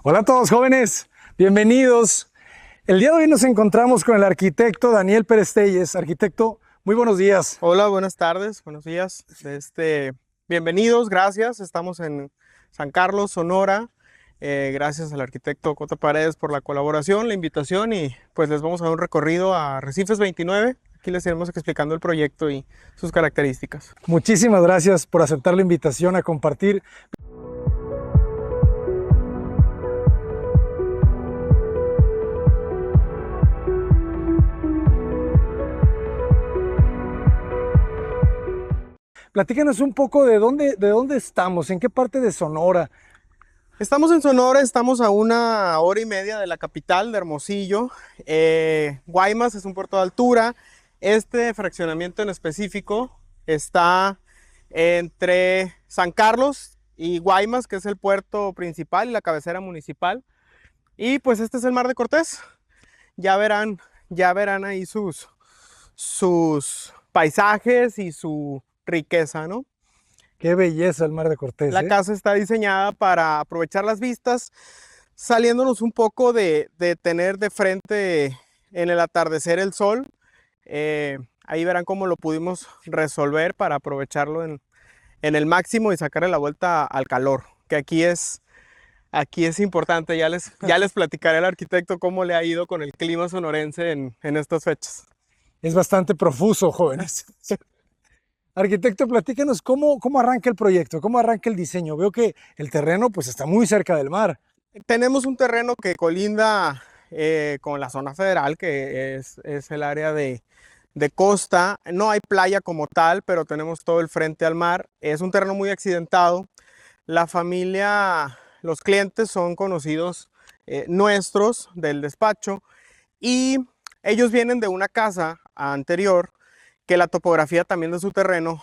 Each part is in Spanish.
Hola a todos jóvenes, bienvenidos. El día de hoy nos encontramos con el arquitecto Daniel Pérez Telles. Arquitecto, muy buenos días. Hola, buenas tardes, buenos días. Bienvenidos, gracias. Estamos en San Carlos, Sonora. Gracias al arquitecto Cota Paredes por la colaboración, la invitación y pues les vamos a dar un recorrido a Arrecifes 29. Aquí les iremos explicando el proyecto y sus características. Muchísimas gracias por aceptar la invitación a compartir. Platícanos un poco de dónde estamos, en qué parte de Sonora. Estamos en Sonora, estamos a 1 hora y media de la capital, de Hermosillo. Guaymas es un puerto de altura. Este fraccionamiento en específico está entre San Carlos y Guaymas, que es el puerto principal y la cabecera municipal. Y pues este es el Mar de Cortés. Ya verán ahí sus paisajes y su riqueza, ¿no? Qué belleza el Mar de Cortés. La casa está diseñada para aprovechar las vistas, saliéndonos un poco de tener de frente en el atardecer el sol. Ahí verán cómo lo pudimos resolver para aprovecharlo en el máximo y sacarle la vuelta al calor, que aquí es importante. Ya les platicaré al arquitecto cómo le ha ido con el clima sonorense en estas fechas. Es bastante profuso, jóvenes. Arquitecto, platícanos cómo arranca el proyecto, cómo arranca el diseño. Veo que el terreno pues está muy cerca del mar. Tenemos un terreno que colinda con la zona federal, que es el área de costa. No hay playa como tal, pero tenemos todo el frente al mar. Es un terreno muy accidentado. La familia, los clientes son conocidos nuestros del despacho y ellos vienen de una casa anterior que la topografía también de su terreno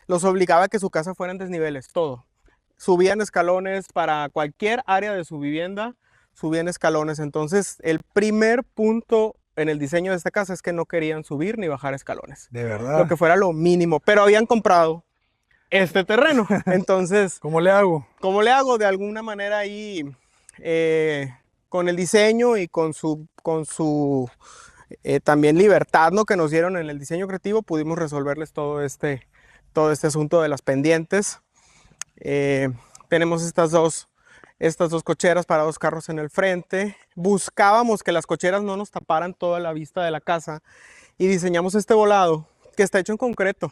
los obligaba a que su casa fuera en desniveles, todo. Subían escalones para cualquier área de su vivienda, subían escalones. Entonces, el primer punto en el diseño de esta casa es que no querían subir ni bajar escalones. De verdad. Lo que fuera lo mínimo, pero habían comprado este terreno. Entonces, ¿cómo le hago? ¿Cómo le hago? De alguna manera ahí, con el diseño y con su también libertad, ¿no?, que nos dieron en el diseño creativo, pudimos resolverles todo este asunto de las pendientes. Tenemos estas dos cocheras para 2 carros en el frente. Buscábamos que las cocheras no nos taparan toda la vista de la casa y diseñamos este volado que está hecho en concreto.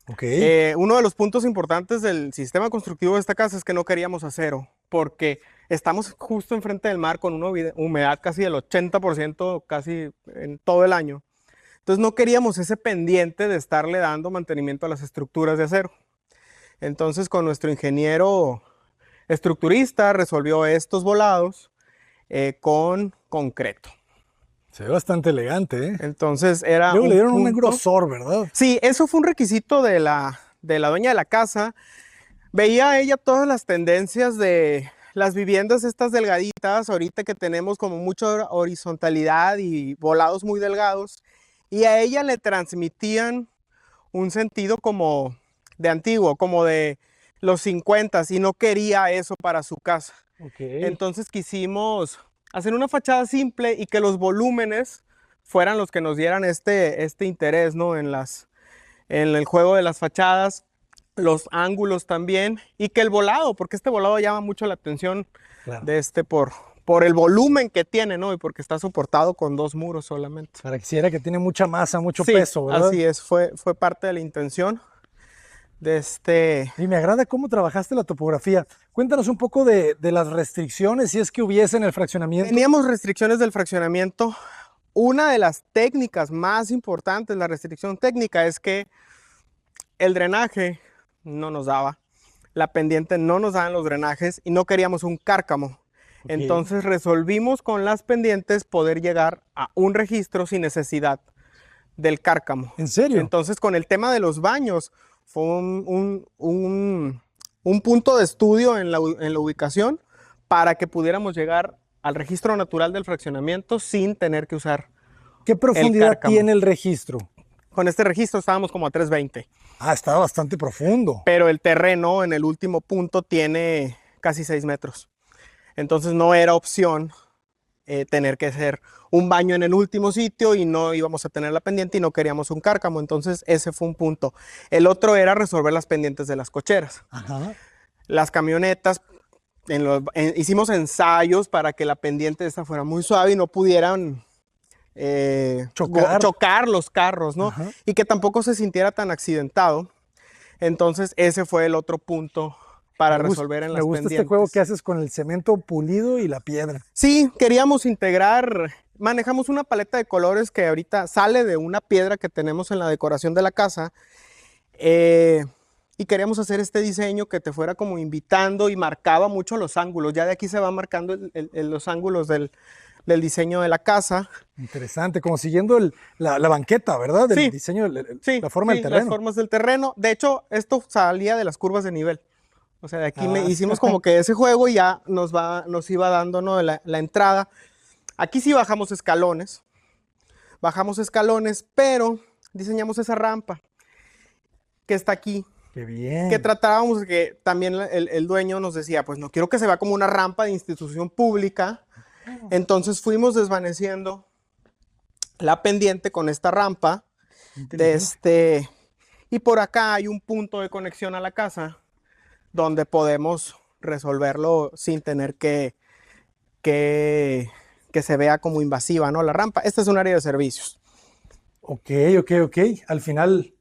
Okay. Uno de los puntos importantes del sistema constructivo de esta casa es que no queríamos acero, porque estamos justo enfrente del mar con una humedad casi del 80% casi en todo el año. Entonces no queríamos ese pendiente de estarle dando mantenimiento a las estructuras de acero. Entonces con nuestro ingeniero estructurista resolvió estos volados con concreto. Se ve bastante elegante, ¿eh? Entonces era luego le dieron un grosor, ¿verdad? Sí, eso fue un requisito de la dueña de la casa. Veía ella todas las tendencias de las viviendas estas delgaditas, ahorita que tenemos como mucha horizontalidad y volados muy delgados, y a ella le transmitían un sentido como de antiguo, como de los 50, y no quería eso para su casa. Okay. Entonces quisimos hacer una fachada simple y que los volúmenes fueran los que nos dieran este interés, ¿no?, en el juego de las fachadas, los ángulos también, y que el volado, porque este volado llama mucho la atención, claro, por el volumen que tiene, ¿no?, y porque está soportado con 2 muros solamente. Pareciera que tiene mucha masa, mucho peso, ¿verdad? Así es, fue parte de la intención de Y me agrada cómo trabajaste la topografía. Cuéntanos un poco de las restricciones, si es que hubiese en el fraccionamiento. Teníamos restricciones del fraccionamiento. Una de las técnicas más importantes, la restricción técnica, es que el drenaje no nos daba, la pendiente no nos daban los drenajes y no queríamos un cárcamo. Okay. Entonces resolvimos con las pendientes poder llegar a un registro sin necesidad del cárcamo. ¿En serio? Entonces con el tema de los baños fue un punto de estudio en la ubicación para que pudiéramos llegar al registro natural del fraccionamiento sin tener que usar. ¿Qué profundidad tiene el registro? Con este registro estábamos como a 320. Ah, estaba bastante profundo. Pero el terreno en el último punto tiene casi 6 metros. Entonces no era opción tener que hacer un baño en el último sitio y no íbamos a tener la pendiente y no queríamos un cárcamo. Entonces ese fue un punto. El otro era resolver las pendientes de las cocheras. Ajá. Las camionetas, hicimos ensayos para que la pendiente esta fuera muy suave y no pudieran chocar los carros, ¿no? Ajá. Y que tampoco se sintiera tan accidentado. Entonces ese fue el otro punto para resolver en las pendientes. Me gusta este juego que haces con el cemento pulido y la piedra. Sí, queríamos integrar, manejamos una paleta de colores que ahorita sale de una piedra que tenemos en la decoración de la casa, y queríamos hacer este diseño que te fuera como invitando y marcaba mucho los ángulos. Ya de aquí se va marcando los ángulos del diseño de la casa. Interesante, como siguiendo la banqueta, ¿verdad? Del Sí, diseño, sí, la forma del terreno. las formas del terreno. De hecho, esto salía de las curvas de nivel. O sea, de aquí hicimos como que ese juego y ya nos iba dando, ¿no?, la entrada. Aquí sí bajamos escalones, pero diseñamos esa rampa que está aquí. Qué bien. Que tratábamos de que también el dueño nos decía, pues no quiero que se vea como una rampa de institución pública. Entonces fuimos desvaneciendo la pendiente con esta rampa. Y por acá hay un punto de conexión a la casa donde podemos resolverlo sin tener que se vea como invasiva, ¿no?, la rampa. Esta es un área de servicios. Ok. Al final...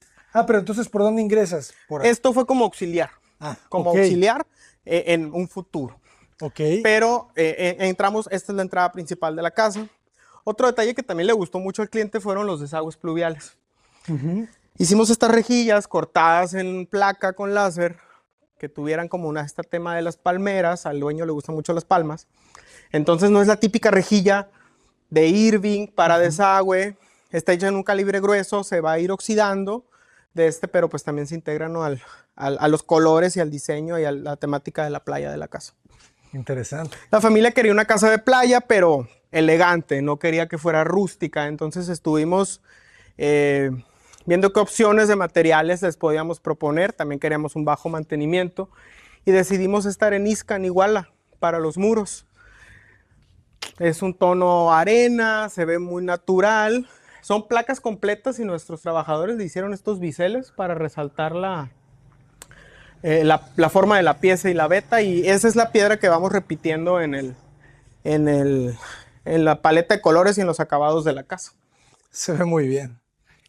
pero entonces, ¿por dónde ingresas? Esto fue como auxiliar. Auxiliar en un futuro. Ok. Pero entramos, esta es la entrada principal de la casa. Otro detalle que también le gustó mucho al cliente fueron los desagües pluviales. Hicimos estas rejillas cortadas en placa con láser que tuvieran como este tema de las palmeras. Al dueño le gustan mucho las palmas. Entonces no es la típica rejilla de Irving para desagüe. Está hecha en un calibre grueso, se va a ir oxidando pero pues también se integra, ¿no?, a los colores y al diseño y a la temática de la playa de la casa. Interesante. La familia quería una casa de playa, pero elegante, no quería que fuera rústica. Entonces estuvimos viendo qué opciones de materiales les podíamos proponer. También queríamos un bajo mantenimiento y decidimos esta arenisca en Iguala para los muros. Es un tono arena, se ve muy natural. Son placas completas y nuestros trabajadores le hicieron estos biseles para resaltar la forma de la pieza y la veta, y esa es la piedra que vamos repitiendo en la paleta de colores y en los acabados de la casa. Se ve muy bien.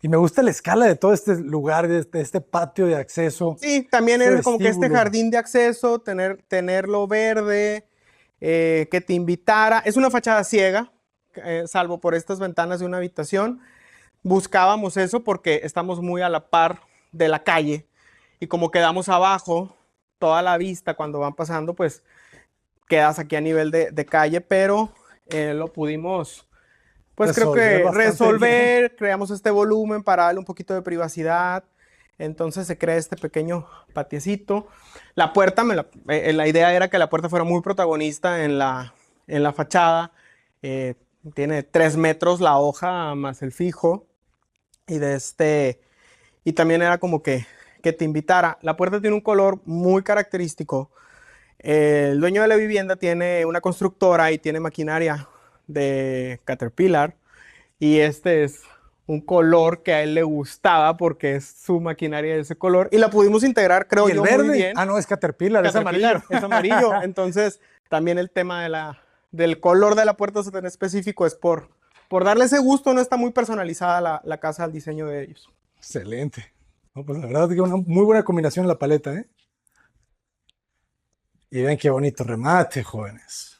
Y me gusta la escala de todo este lugar, de este patio de acceso. Sí, también es como que este jardín de acceso, tenerlo verde, que te invitara. Es una fachada ciega, salvo por estas ventanas de una habitación. Buscábamos eso porque estamos muy a la par de la calle y como quedamos abajo, toda la vista cuando van pasando, pues quedas aquí a nivel de calle, pero lo pudimos, pues creo que resolver, creamos este volumen para darle un poquito de privacidad. Entonces se crea este pequeño patiecito. La puerta, la idea era que la puerta fuera muy protagonista en la fachada. Tiene 3 metros la hoja más el fijo. Y también era como que te invitara. La puerta tiene un color muy característico. El dueño de la vivienda tiene una constructora y tiene maquinaria de Caterpillar. Y este es un color que a él le gustaba porque es su maquinaria de ese color. Y la pudimos integrar, creo yo, muy bien. No, es Caterpillar, es amarillo. Es amarillo. Entonces, también el tema del color de la puerta en específico es por darle ese gusto. No está muy personalizada la casa al diseño de ellos. Excelente. No, pues la verdad es que una muy buena combinación la paleta, ¿eh? Y ven qué bonito remate, jóvenes.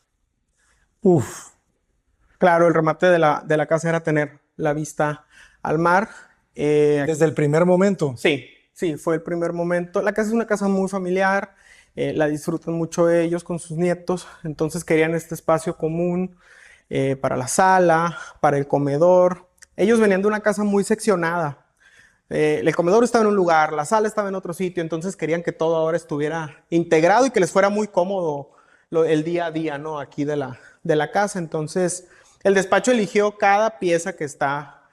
Uf. Claro, el remate de la casa era tener la vista al mar. Desde el primer momento. Sí, fue el primer momento. La casa es una casa muy familiar, la disfrutan mucho ellos con sus nietos, entonces querían este espacio común para la sala, para el comedor. Ellos venían de una casa muy seccionada. El comedor estaba en un lugar, la sala estaba en otro sitio, entonces querían que todo ahora estuviera integrado y que les fuera muy cómodo el día a día, ¿no?, aquí de la casa. Entonces, el despacho eligió cada pieza que está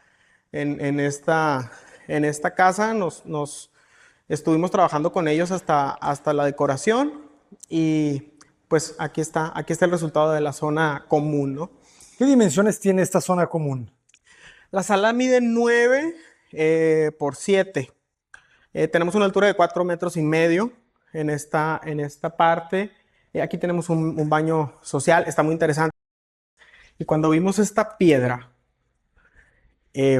en esta casa. Nos estuvimos trabajando con ellos hasta la decoración y pues aquí está el resultado de la zona común, ¿no? ¿Qué dimensiones tiene esta zona común? La sala mide 9 por 7. Tenemos una altura de 4,5 metros en esta parte. Aquí tenemos un baño social, está muy interesante. Y cuando vimos esta piedra,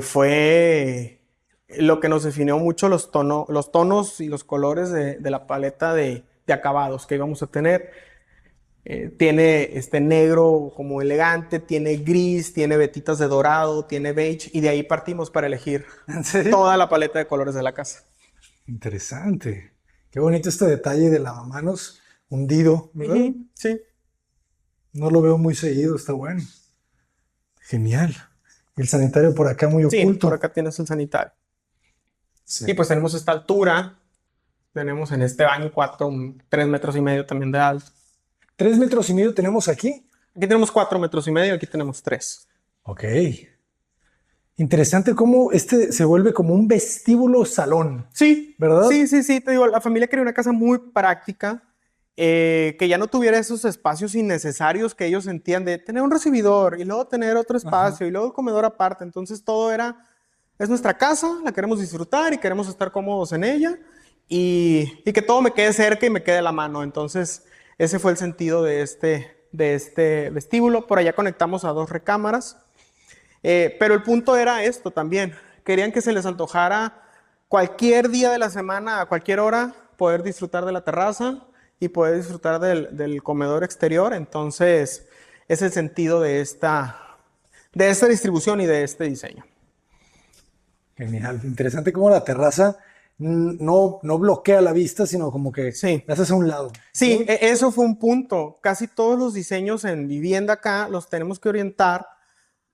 fue lo que nos definió mucho los tonos y los colores de la paleta de acabados que íbamos a tener. Tiene este negro como elegante, tiene gris, tiene vetitas de dorado, tiene beige, y de ahí partimos para elegir ¿En serio? toda la paleta de colores de la casa. Interesante. Qué bonito este detalle de lavamanos hundido, ¿verdad? Sí. No lo veo muy seguido, está bueno. Genial. Y el sanitario por acá muy Sí, oculto. por acá tienes el sanitario. Sí. Y pues tenemos esta altura. Tenemos en este baño 3,5 metros también de alto. 3,5 metros tenemos aquí. Aquí tenemos 4,5 metros, aquí tenemos 3. Ok. Interesante cómo este se vuelve como un vestíbulo salón. Sí, ¿Verdad? Sí, te digo, la familia quería una casa muy práctica, que ya no tuviera esos espacios innecesarios que ellos sentían de tener un recibidor y luego tener otro espacio y luego el comedor aparte. Entonces todo es nuestra casa, la queremos disfrutar y queremos estar cómodos en ella y que todo me quede cerca y me quede a la mano. Entonces ese fue el sentido de este vestíbulo. Por allá conectamos a 2 recámaras. Pero el punto era esto también. Querían que se les antojara cualquier día de la semana, a cualquier hora, poder disfrutar de la terraza y poder disfrutar del comedor exterior. Entonces, es el sentido de esta distribución y de este diseño. Genial. Interesante cómo la terraza no bloquea la vista, sino como que Sí. la haces a un lado. Sí, eso fue un punto. Casi todos los diseños en vivienda acá los tenemos que orientar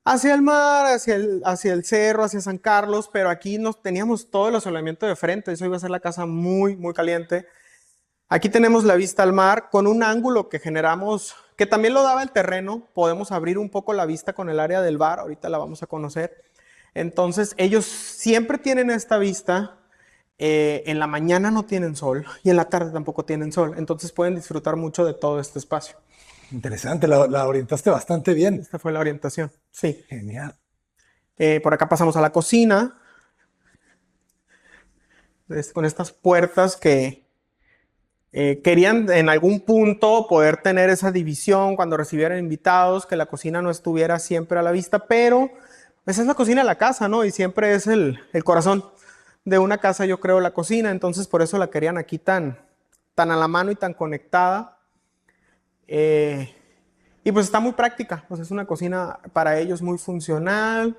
hacia el mar, hacia el cerro, hacia San Carlos, pero aquí teníamos todo el asolamiento de frente. Eso iba a ser la casa muy, muy caliente. Aquí tenemos la vista al mar con un ángulo que generamos, que también lo daba el terreno. Podemos abrir un poco la vista con el área del bar, ahorita la vamos a conocer. Entonces, ellos siempre tienen esta vista. En la mañana no tienen sol y en la tarde tampoco tienen sol. Entonces, pueden disfrutar mucho de todo este espacio. Interesante, la orientaste bastante bien. Esta fue la orientación. Sí. Genial. Por acá pasamos a la cocina. Con estas puertas que querían en algún punto poder tener esa división cuando recibieran invitados, que la cocina no estuviera siempre a la vista, pero esa es la cocina de la casa, ¿no? Y siempre es el corazón de una casa, yo creo, la cocina. Entonces, por eso la querían aquí tan a la mano y tan conectada. Y pues está muy práctica, pues es una cocina para ellos muy funcional.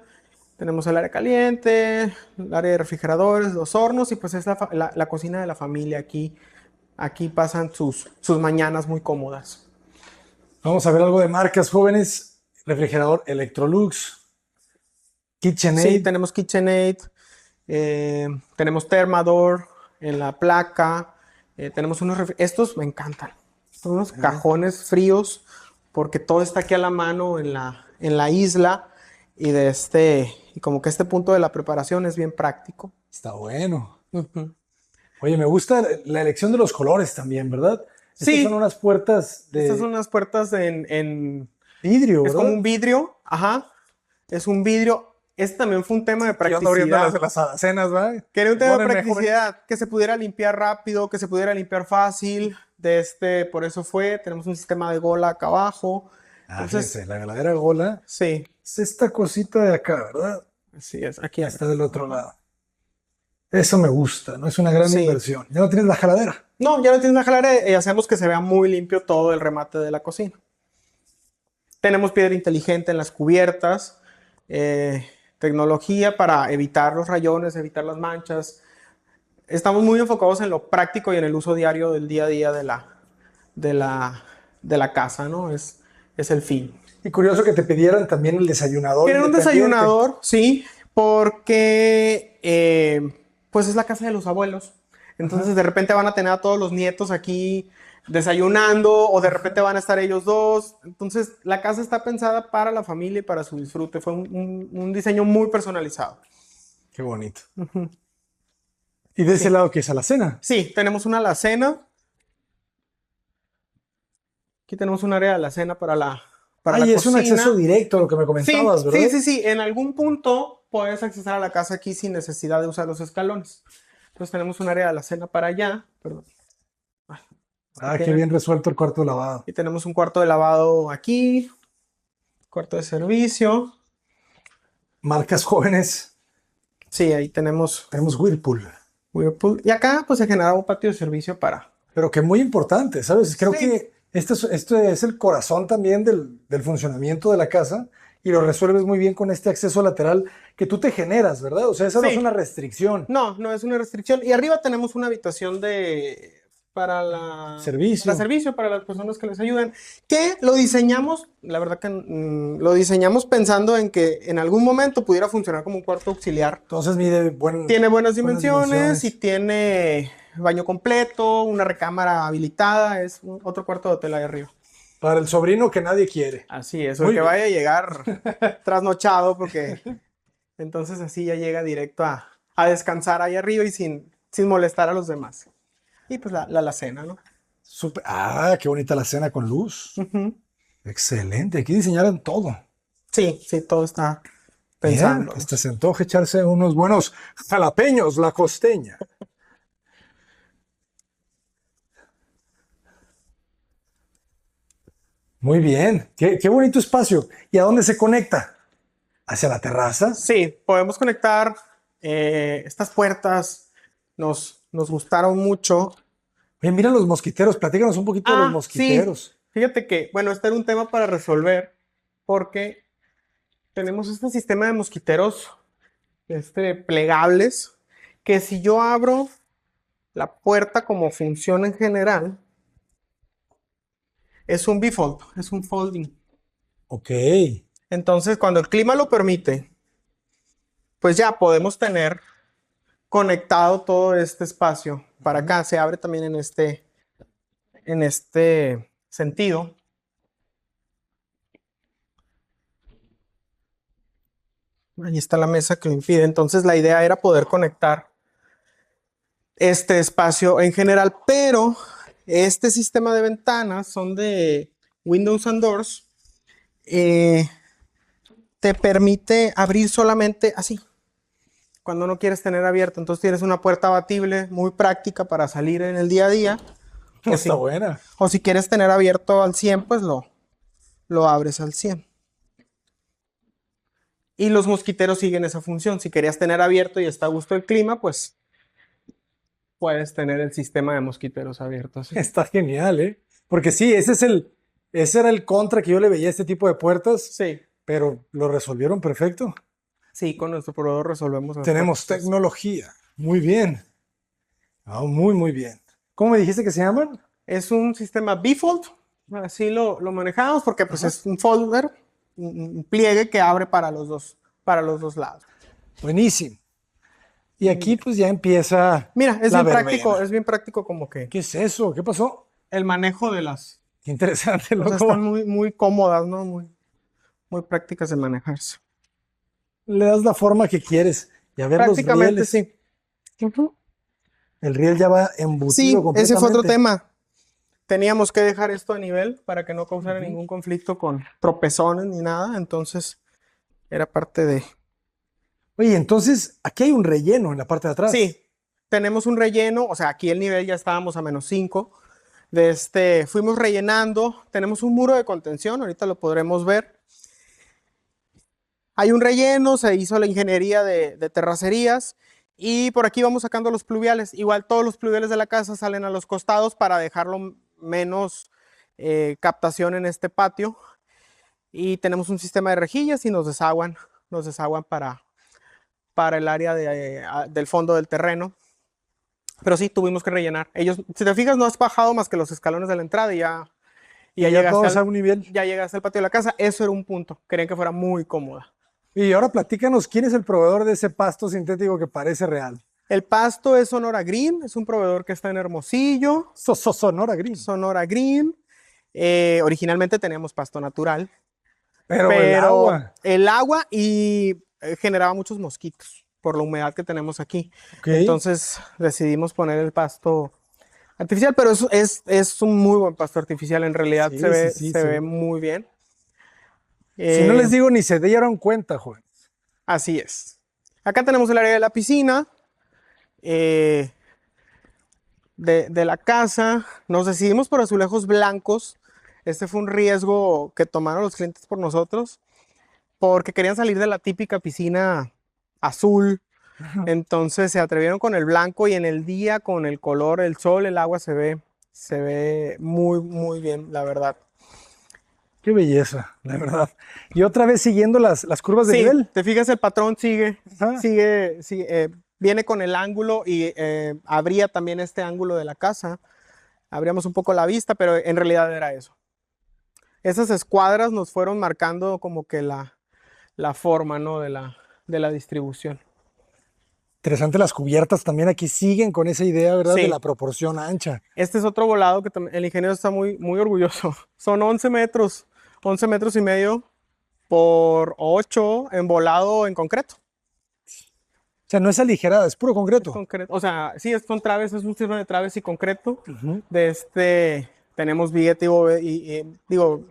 Tenemos el área caliente, el área de refrigeradores, los hornos y pues es la cocina de la familia aquí. Aquí pasan sus mañanas muy cómodas. Vamos a ver algo de marcas jóvenes. Refrigerador Electrolux, KitchenAid. Sí, tenemos KitchenAid, tenemos Thermador en la placa, tenemos estos me encantan, son unos cajones fríos porque todo está aquí a la mano en la isla y y como que este punto de la preparación es bien práctico. Está bueno. Oye, me gusta la elección de los colores también, ¿verdad? Sí. Estas son unas puertas Estas son unas puertas en vidrio, es ¿verdad? como un vidrio, ajá, es un vidrio. Este también fue un tema de Yo ando abriendo practicidad. las alacenas, ¿verdad? Quería un tema de Perdónenme, practicidad, que se pudiera limpiar rápido, que se pudiera limpiar fácil. Por eso tenemos un sistema de gola acá abajo. Entonces, Fíjense, la galadera gola sí, es esta cosita de acá, ¿verdad? así es, aquí Está del otro lado. Eso me gusta, ¿no? Es una gran Sí. inversión. Ya no tienes la jaladera. No, ya no tienes la jaladera y hacemos que se vea muy limpio todo el remate de la cocina. Tenemos piedra inteligente en las cubiertas, tecnología para evitar los rayones, evitar las manchas. Estamos muy enfocados en lo práctico y en el uso diario del día a día de la casa, ¿no? Es el fin. Y curioso que te pidieran también el desayunador. Quieren un independiente. desayunador, sí, porque pues es la casa de los abuelos. Entonces de repente van a tener a todos los nietos aquí desayunando o de repente van a estar ellos dos. Entonces la casa está pensada para la familia y para su disfrute. Fue un diseño muy personalizado. Qué bonito. ¿Y de ese lado qué es alacena? Sí, tenemos una alacena. Aquí tenemos un área de alacena para la Ay, es un cocina. acceso directo a lo que me comentabas, ¿verdad? Sí. En algún punto puedes accesar a la casa aquí sin necesidad de usar los escalones. Entonces tenemos un área de alacena para allá. Perdón. Ay, Ah, qué bien resuelto el cuarto de lavado. y tenemos un cuarto de lavado aquí. Cuarto de servicio. Marcas jóvenes. Sí, ahí tenemos Tenemos Whirlpool. Whirlpool. Y acá pues se generaba un patio de servicio para... Pero que muy importante, ¿sabes? Creo Sí. que este es el corazón también del funcionamiento de la casa y lo resuelves muy bien con este acceso lateral que tú te generas, ¿verdad? O sea, esa no es Sí. una restricción. No, no es una restricción. Y arriba tenemos una habitación para Servicio. servicio, para las personas que les ayudan, que lo diseñamos, la verdad que lo diseñamos pensando en que en algún momento pudiera funcionar como un cuarto auxiliar. Entonces mide Tiene buenas dimensiones y tiene baño completo, una recámara habilitada, es otro cuarto de hotel ahí arriba. Para el sobrino que nadie quiere. Así es, Muy o que bien. vaya a llegar trasnochado, porque entonces así ya llega directo a descansar ahí arriba y sin molestar a los demás. Y pues la alacena, ¿no? Ah, qué bonita la cena con luz. Ujú. Excelente. Aquí diseñaron todo. Sí, todo está Mira, pensando. hasta se antoja echarse unos buenos jalapeños, la costeña. Muy bien. Qué bonito espacio. ¿Y a dónde se conecta? ¿Hacia la terraza? Sí, podemos conectar estas puertas. Nos gustaron mucho. Oye, mira los mosquiteros. Platícanos un poquito de los mosquiteros. Sí. Fíjate que, bueno, este era un tema para resolver porque tenemos este sistema de mosquiteros plegables que si yo abro la puerta como funciona en general, es un bifold, es un folding. Ok. Entonces, cuando el clima lo permite, pues ya podemos tener conectado todo este espacio para acá. Se abre también en este sentido. Ahí está la mesa que lo impide. Entonces, la idea era poder conectar este espacio en general, pero este sistema de ventanas son de Windows and Doors. Te permite abrir solamente así, cuando no quieres tener abierto. Entonces tienes una puerta abatible muy práctica para salir en el día a día. Está buena. O si quieres tener abierto al 100, pues lo abres al 100. Y los mosquiteros siguen esa función. Si querías tener abierto y está a gusto el clima, pues puedes tener el sistema de mosquiteros abiertos. ¿Sí? Está genial, ¿eh? Porque sí, ese era el contra que yo le veía a este tipo de puertas. Sí. Pero lo resolvieron perfecto. Sí, con nuestro proveedor resolvemos. Tenemos tecnología. Muy bien. Muy bien. ¿Cómo me dijiste que se llaman? Es un sistema bifold. Así lo manejamos porque pues es un folder, un pliegue que abre para los dos lados. Buenísimo. Y aquí pues ya empieza. Mira, es la bien verbena. práctico, es bien práctico como que ¿Qué es eso? ¿Qué pasó? el manejo de las Qué interesante, cosas loco. están muy cómodas, ¿no? Muy prácticas de manejarse. Le das la forma que quieres. Y a ver los Prácticamente rieles. sí. El riel ya va embutido Sí, completamente. ese fue otro tema. Teníamos que dejar esto a nivel para que no causara ningún conflicto con tropezones ni nada. Entonces, era parte de... Oye, entonces aquí hay un relleno en la parte de atrás. Sí, tenemos un relleno. O sea, aquí el nivel ya estábamos a -5. Fuimos rellenando. Tenemos un muro de contención. Ahorita lo podremos ver. Hay un relleno. Se hizo la ingeniería de terracerías. Y por aquí vamos sacando los pluviales. Igual todos los pluviales de la casa salen a los costados para dejarlo menos captación en este patio. Y tenemos un sistema de rejillas y nos desaguan para el área del fondo del terreno. Pero sí, tuvimos que rellenar. Si te fijas, no has bajado más que los escalones de la entrada y ya todos a un nivel. Ya llegaste al patio de la casa. Eso era un punto. Querían que fuera muy cómoda. Y ahora platícanos, ¿quién es el proveedor de ese pasto sintético que parece real? El pasto es Sonora Green, es un proveedor que está en Hermosillo. Sonora Green. Sonora Green. Originalmente teníamos pasto natural. Pero el agua. El agua generaba muchos mosquitos por la humedad que tenemos aquí. Ok. Entonces decidimos poner el pasto artificial, pero es un muy buen pasto artificial. En realidad Sí, se sí, ve, sí, se se ve ve. muy bien. Si no Eh, les digo ni se dieron cuenta, joven. Así es. Acá tenemos el área de la piscina, eh, de la casa. Nos decidimos por azulejos blancos. Este fue un riesgo que tomaron los clientes por nosotros, porque querían salir de la típica piscina azul. Entonces se atrevieron con el blanco y en el día con el color, el sol, el agua se ve muy, muy bien, la verdad. Qué belleza, la verdad. Y otra vez siguiendo las curvas de Sí, nivel. te fijas, el patrón sigue, Ajá. sigue, sigue, viene con el ángulo y abría también este ángulo de la casa. Abríamos un poco la vista, pero en realidad era eso. Esas escuadras nos fueron marcando como que la forma, ¿no? de la distribución. Interesante, las cubiertas también aquí siguen con esa idea, ¿verdad? De Sí, la proporción ancha. este es otro volado que el ingeniero está muy, muy orgulloso. Son 11 metros y medio por 8 en volado en concreto. O sea, no es aligerada, es puro Es concreto. concreto, o sea, sí, es con traves, es un sistema de traves y concreto. Ujú. Tenemos billete digo,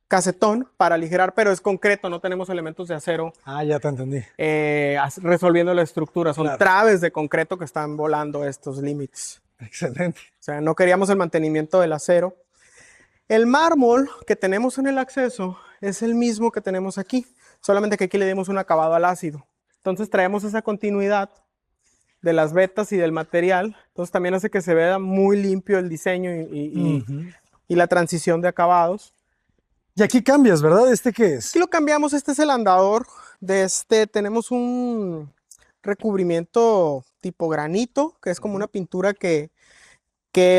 casetón para aligerar, pero es concreto, no tenemos elementos de acero Ah, ya te entendí. resolviendo la estructura. Son Claro. traves de concreto que están volando estos límites. Excelente. O sea, no queríamos el mantenimiento del acero. El mármol que tenemos en el acceso es el mismo que tenemos aquí, solamente que aquí le dimos un acabado al ácido. Entonces traemos esa continuidad de las vetas y del material. Entonces también hace que se vea muy limpio el diseño Ujú. y la transición de acabados. Y aquí cambias, ¿verdad? ¿Este qué Aquí es? lo cambiamos, este es el andador tenemos un recubrimiento tipo granito, que es como una pintura que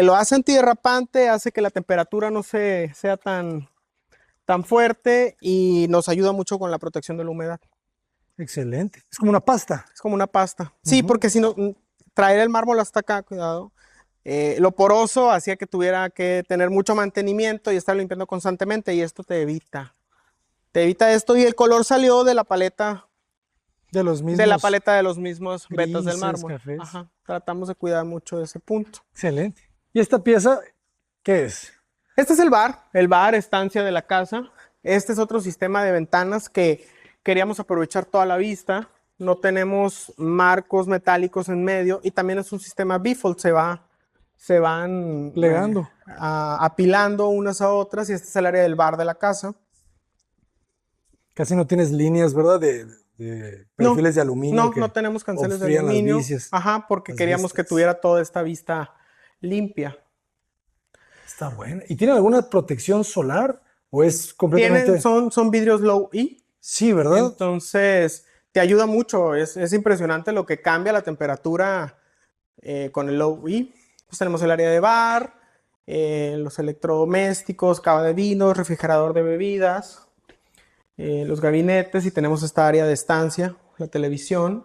lo hace antiderrapante, hace que la temperatura no sea tan fuerte y nos ayuda mucho con la protección de la humedad. Excelente. Es como una pasta. Es como una pasta. Sí, Ujú. porque si no, traer el mármol hasta acá, cuidado. Lo poroso hacía que tuviera que tener mucho mantenimiento y estar limpiando constantemente y esto te evita. Te evita esto y el color salió De los de la mismos paleta de los mismos vetas del grises, mármol. cafés. Ajá. Tratamos de cuidar mucho de ese punto. Excelente. ¿Y esta pieza qué es? Este es el bar estancia de la casa. Este es otro sistema de ventanas que queríamos aprovechar toda la vista. No tenemos marcos metálicos en medio y también es un sistema bifold, se van Plegando. apilando unas a otras y este es el área del bar de la casa. Casi no tienes líneas, ¿verdad? De No, perfiles de aluminio no que tenemos canceles de obstruyan las aluminio. vicias, Ajá, porque las queríamos que vistas. tuviera toda esta vista limpia. Está buena. ¿Y tiene alguna protección solar o es completamente... Son vidrios low E, Sí, ¿verdad? entonces te ayuda mucho. Es impresionante lo que cambia la temperatura con el low E. Pues tenemos el área de bar, los electrodomésticos, cava de vinos, refrigerador de bebidas, los gabinetes y tenemos esta área de estancia, la televisión.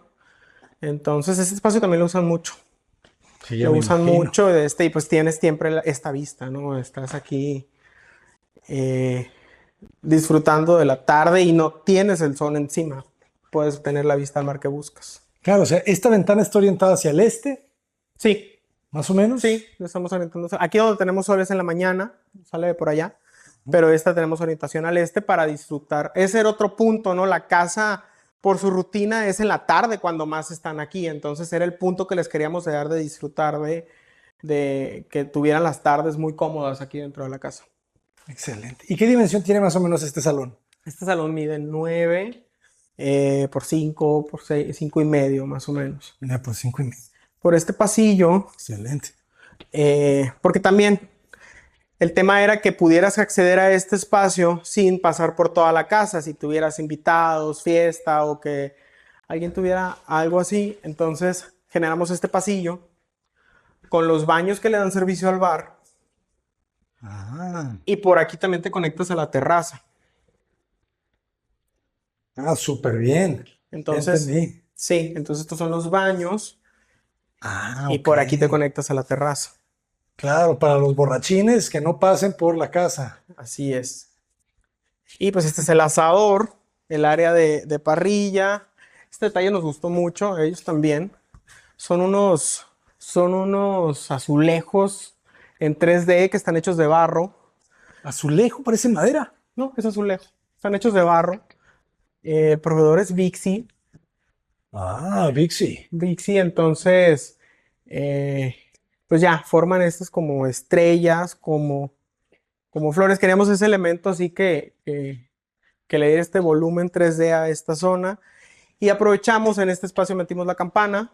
Entonces ese espacio también lo usan mucho. Sí, ya Lo me usan imagino. mucho y pues tienes siempre esta vista, ¿no? Estás aquí eh, disfrutando de la tarde y no tienes el sol encima. Puedes tener la vista al mar que buscas. Claro, o sea, esta ventana está orientada hacia el este, Sí, más o menos. sí, lo estamos orientando. Aquí donde tenemos sol es en la mañana, sale de por allá, pero esta tenemos orientación al este para disfrutar. Ese era otro punto, ¿no? La casa, por su rutina, es en la tarde cuando más están aquí. Entonces era el punto que les queríamos dar de disfrutar de que tuvieran las tardes muy cómodas aquí dentro de la casa. Excelente. ¿Y qué dimensión tiene más o menos este salón? Este salón mide 9 por 5 por 6, 5 y medio más o menos. Mira, pues 5 y medio. Por este pasillo, Excelente. porque también el tema era que pudieras acceder a este espacio sin pasar por toda la casa, si tuvieras invitados, fiesta o que alguien tuviera algo así. Entonces generamos este pasillo con los baños que le dan servicio al bar Ah, y por aquí también te conectas a la terraza. súper bien. Ya Entonces, entendí. sí, entonces estos son los baños Ah, y ok. por aquí te conectas a la terraza. Claro, para los borrachines que no pasen por la casa. Así es. Y pues este es el asador, el área de parrilla. Este detalle nos gustó mucho, a ellos también. Son unos Son unos azulejos en 3D que están hechos de barro. Azulejo, parece madera. No, es azulejo. Están hechos de barro. El proveedor es Vixi. Ah, Vixi. Vixi, entonces, eh, pues ya, forman estas como estrellas, como flores. Queríamos ese elemento así que le diera este volumen 3D a esta zona. Y aprovechamos en este espacio, metimos la campana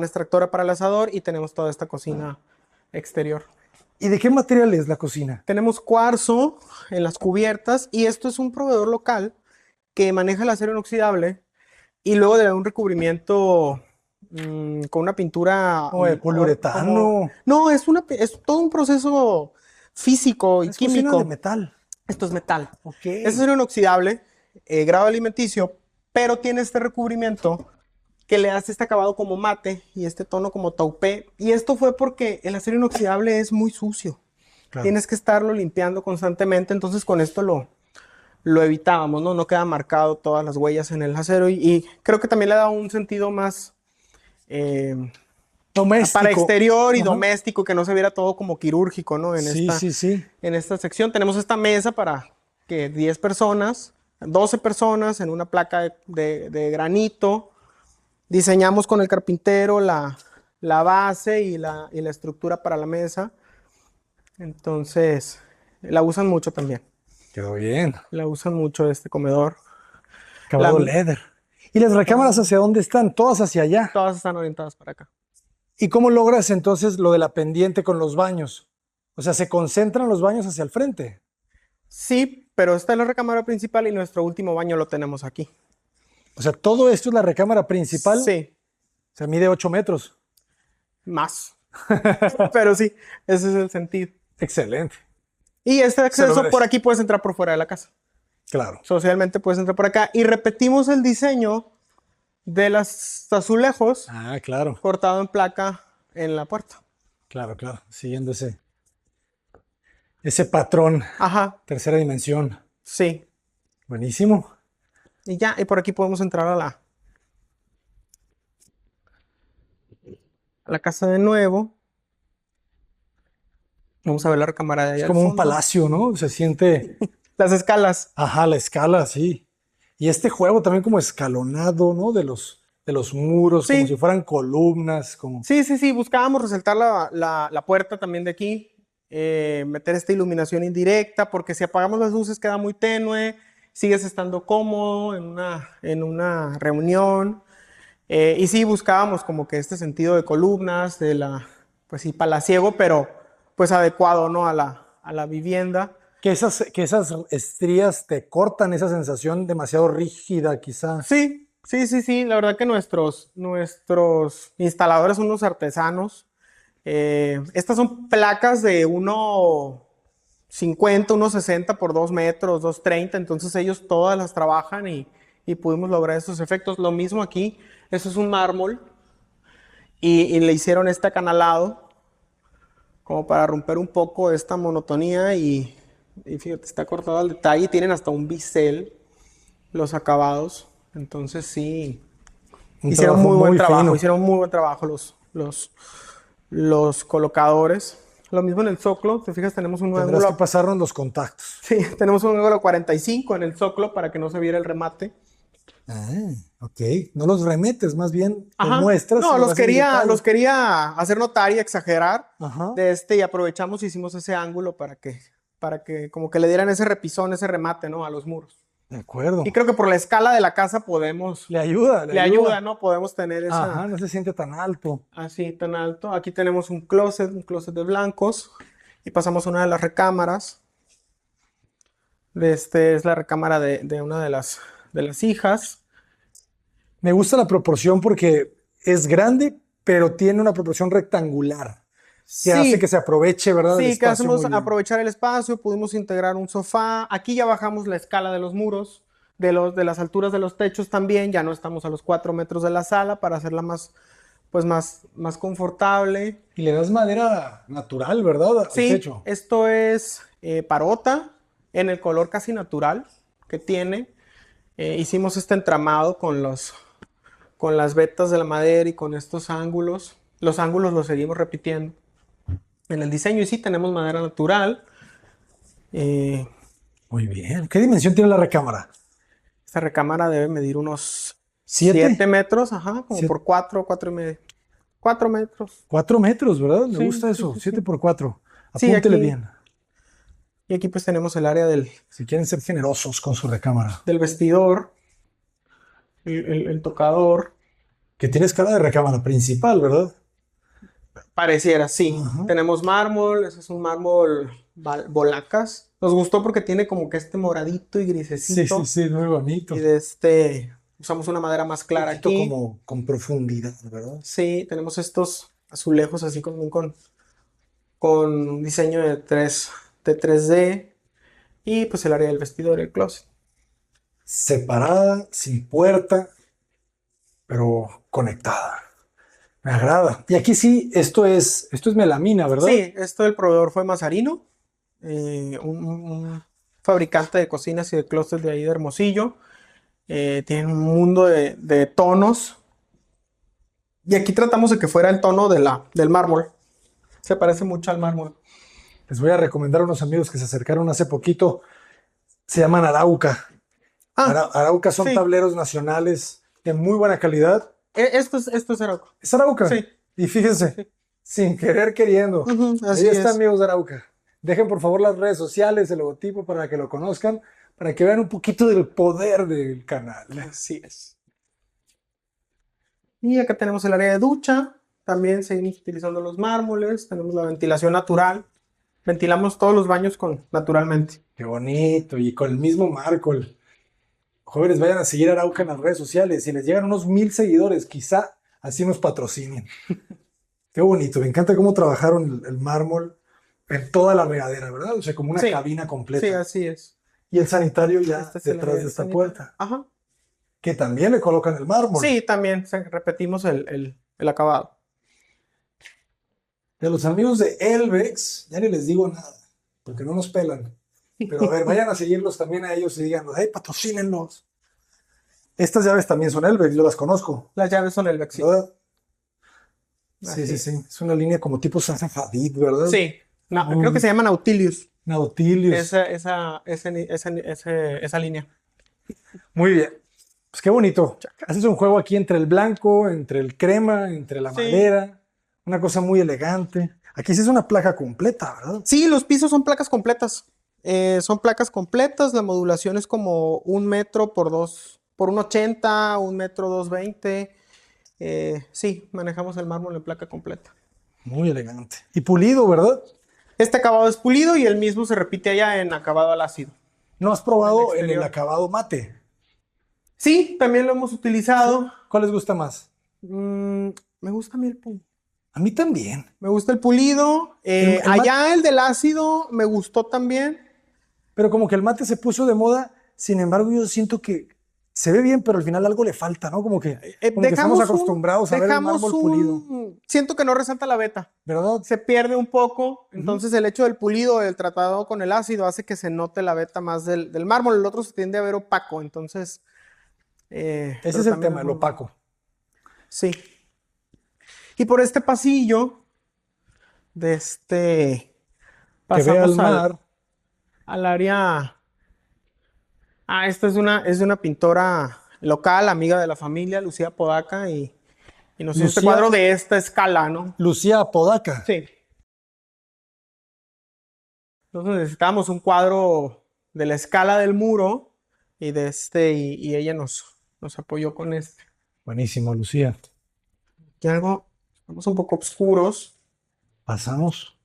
extractora para el asador y tenemos toda esta cocina exterior. ¿Y de qué material es la cocina? Tenemos cuarzo en las cubiertas y esto es un proveedor local que maneja el acero inoxidable y luego le da un recubrimiento con una pintura. ¿O de poliuretano? No, es todo un proceso físico y Es cocina de químico. metal. Esto es metal. Ok. Es acero inoxidable, grado alimenticio, pero tiene este recubrimiento que le hace este acabado como mate y este tono como taupé. Y esto fue porque el acero inoxidable es muy sucio. Claro. Tienes que estarlo limpiando constantemente, entonces con esto lo evitábamos, ¿no? No queda marcado todas las huellas en el acero y creo que también le da un sentido más Doméstico. para exterior y Ajá. doméstico, que no se viera todo como quirúrgico, ¿no? Sí. En esta sección tenemos esta mesa para que 10 personas, 12 personas en una placa de granito. Diseñamos con el carpintero la base y la estructura para la mesa. Entonces, la usan mucho también. Quedó bien. La usan mucho este comedor. Acabado La- leather. ¿Y las recámaras hacia dónde están? Todas hacia allá. Todas están orientadas para acá. ¿Y cómo logras entonces lo de la pendiente con los baños? O sea, ¿se concentran los baños hacia el frente? Sí, pero esta es la recámara principal y nuestro último baño lo tenemos aquí. O sea, todo esto es la recámara principal. Sí, O sea, mide 8 metros. más. Pero sí, ese es el sentido. Excelente. Y este Se lo acceso merece. por aquí puedes entrar por fuera de la casa. Claro. Socialmente puedes entrar por acá. Y repetimos el diseño de los azulejos Ah, claro. cortado en placa en la puerta. Claro. Siguiendo ese patrón, Ajá, tercera dimensión. sí. Buenísimo. Y ya, y por aquí podemos entrar a la casa de nuevo. Vamos a ver la recámara de allá Es al como un fondo. palacio, ¿no? Se siente, Las escalas. ajá, la escala, sí. Y este juego también como escalonado, ¿no? De los muros, Sí. como si fueran columnas, como... Sí. Buscábamos resaltar la puerta también de aquí. Meter esta iluminación indirecta, porque si apagamos las luces queda muy tenue. Sigues estando cómodo en una reunión. Y sí, buscábamos como que este sentido de columnas, pues sí, palaciego, pero pues adecuado, ¿no? A la vivienda. Que esas estrías te cortan esa sensación demasiado rígida, quizás. Sí. La verdad que nuestros instaladores son unos artesanos. Estas son placas de 1,50, 1,60 por 2 metros, 2,30. Entonces ellos todas las trabajan y pudimos lograr esos efectos. Lo mismo aquí. Eso es un mármol. Y le hicieron este acanalado como para romper un poco esta monotonía. Y fíjate, está cortado al detalle. Tienen hasta un bisel los acabados. Entonces sí, Un hicieron trabajo muy buen trabajo. fino. Hicieron muy buen trabajo los colocadores. Lo mismo en el zócalo. Te fijas, tenemos un Tendrás ángulo. que pasarnos los contactos. Sí, tenemos un ángulo 45 en el zócalo para que no se viera el remate. Ah, ok. No los remetes, más bien Ajá. los muestras. y No, lo los vas en quería, detalle. los quería hacer notar y exagerar Ajá. y aprovechamos y hicimos ese ángulo para que como que le dieran ese repisón, ese remate, ¿no? A los muros. De acuerdo. Y creo que por la escala de la casa podemos, Le ayuda, le ayuda, ¿no? Podemos tener esa, Ajá, no se siente tan alto. así tan alto. Aquí tenemos un closet de blancos y pasamos a una de las recámaras. Este es la recámara de una de las hijas. Me gusta la proporción porque es grande, pero tiene una proporción rectangular. Que hace que se aproveche, ¿verdad? El Sí, que espacio hacemos muy bien. aprovechar el espacio, pudimos integrar un sofá. Aquí ya bajamos la escala de los muros, de las alturas de los techos también. Ya no estamos a los 4 metros de la sala para hacerla más confortable. Y le das madera natural, ¿verdad? Al Sí, techo. esto es parota en el color casi natural que tiene. Hicimos este entramado con las vetas de la madera y con estos ángulos Los ángulos los seguimos repitiendo en el diseño y sí, tenemos madera natural. Muy bien. ¿Qué dimensión tiene la recámara? Esta recámara debe medir unos ¿Siete? 7 metros, ajá, como Siete. por 4, 4 y medio. 4 metros. 4 metros, ¿verdad? Me Sí, gusta sí, eso. sí, 7 sí. por 4. Sí, Apúntele aquí- bien. Y aquí pues tenemos el área Si quieren ser generosos con su recámara. del vestidor, el tocador. Que tiene escala de recámara principal, ¿verdad? Pareciera, sí. Ajá. Tenemos mármol, ese es un mármol Volacas. Nos gustó porque tiene como que este moradito y Sí, grisecito. sí, sí, muy bonito. Y usamos una madera más clara Un poquito aquí. como con profundidad, ¿verdad? Sí, tenemos estos azulejos así con un diseño de 3D. Y pues el área del vestidor y el closet. Separada, sin puerta, pero conectada. Me agrada. Y aquí sí, esto es melamina, ¿verdad? Sí, esto del proveedor fue Mazarino, un fabricante de cocinas y de closets de ahí de Hermosillo. Tienen un mundo de tonos. Y aquí tratamos de que fuera el tono del mármol. Se parece mucho al mármol. Les voy a recomendar a unos amigos que se acercaron hace poquito. Se llaman Arauca. Ah, Arauca son sí. tableros nacionales de muy buena calidad. Esto es Arauco. Es Arauca. Sí. Y fíjense, Sí. sin querer queriendo. Ujú, Ahí así está, es. amigos de Arauca. Dejen por favor las redes sociales, el logotipo para que lo conozcan, para que vean un poquito del poder del canal. Así es. Y acá tenemos el área de ducha. También seguimos utilizando los mármoles. Tenemos la ventilación natural. Ventilamos todos los baños naturalmente. Qué bonito. Y con el mismo marco. Jóvenes, vayan a seguir a Arauca en las redes sociales. Si les llegan unos 1000 seguidores, quizá así nos patrocinen. Qué bonito. Me encanta cómo trabajaron el mármol en toda la regadera, ¿verdad? O sea, como una Sí. cabina Sí, completa. así es. Y el sanitario ya Este es el detrás área de del esta sanitario. puerta. Ajá. Que también le colocan el mármol. Sí, también repetimos el acabado. De los amigos de Elvex, ya ni les digo nada, porque no nos pelan. Pero a ver, vayan a seguirlos también a ellos y díganlos, hey, patrocínenlos. Estas llaves también son Elvex, yo las conozco, Las llaves son el Vexi. ¿verdad? Así Sí, es. sí. Es una línea como tipo Zaha Hadid, ¿verdad? Sí. No, creo que se llama Nautilus. Nautilus. Esa línea. Muy bien. Pues qué bonito. Haces un juego aquí entre el blanco, entre el crema, entre la Sí. madera. Una cosa muy elegante. Aquí sí es una placa completa, ¿verdad? Sí, los pisos son placas completas. Son placas completas. La modulación es como 1 metro por 1,80, 1 metro 2,20. Sí, manejamos el mármol en placa completa. Muy elegante. Y pulido, ¿verdad? Este acabado es pulido y el mismo se repite allá en acabado al ácido. ¿No has probado En el en el exterior. acabado mate? Sí, también lo hemos utilizado. ¿Cuál les gusta más? Me gusta a mí A mí también. me gusta el pulido. El Allá el del ácido me gustó también. Pero como que el mate se puso de moda, sin embargo yo siento que se ve bien, pero al final algo le falta, ¿no? Como que estamos acostumbrados a ver el mármol pulido, Siento que no resalta la veta. ¿verdad? Se pierde un poco. Entonces el hecho del pulido, el tratado con el ácido, hace que se note la veta más del mármol. El otro se tiende a ver opaco. Entonces. Ese pero es el también tema, el muy bueno. opaco. Sí. Y por este pasillo, Que vea pasamos el mar. al área. Esta es de una pintora local, amiga de la familia, Lucía Podaca, y nos hizo este Lucía- cuadro de esta escala, ¿no? Lucía Apodaca. Sí. Entonces necesitábamos un cuadro de la escala del muro y y ella nos apoyó con este. Buenísimo, Lucía. Aquí estamos un poco oscuros. Pasamos.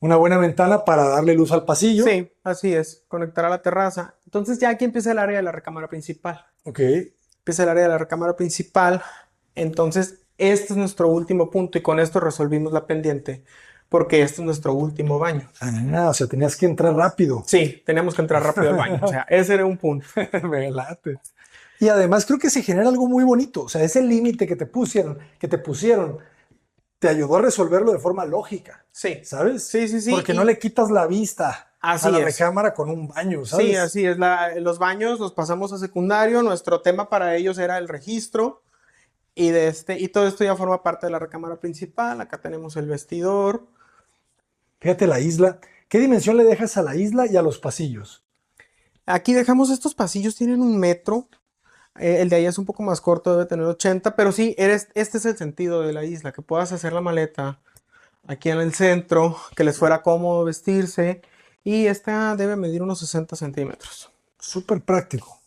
Una buena ventana para darle luz al pasillo. Sí, así es, conectar a la terraza. Entonces ya aquí empieza el área de la recámara principal. Ok. Empieza el área de la recámara principal. Entonces, este es nuestro último punto y con esto resolvimos la pendiente, porque este es nuestro último baño. O sea, tenías que entrar rápido. Sí, teníamos que entrar rápido al baño. O sea, ese era un punto. Me late. Y además creo que se genera algo muy bonito. O sea, ese límite que te pusieron, te ayudó a resolverlo de forma lógica. Sí. ¿Sabes? Sí, sí, sí. Porque no le quitas la vista Así a la es. recámara con un baño, ¿sabes? Sí, así es. Los baños los pasamos a secundario. Nuestro tema para ellos era el registro. y todo esto ya forma parte de la recámara principal. Acá tenemos el vestidor. Fíjate la isla. ¿Qué dimensión le dejas a la isla y a los pasillos? Aquí dejamos estos pasillos, tienen 1 metro. El de ahí es un poco más corto, debe tener 80, pero sí, este es el sentido de la isla, que puedas hacer la maleta aquí en el centro, que les fuera cómodo vestirse, y esta debe medir unos 60 centímetros. Súper práctico.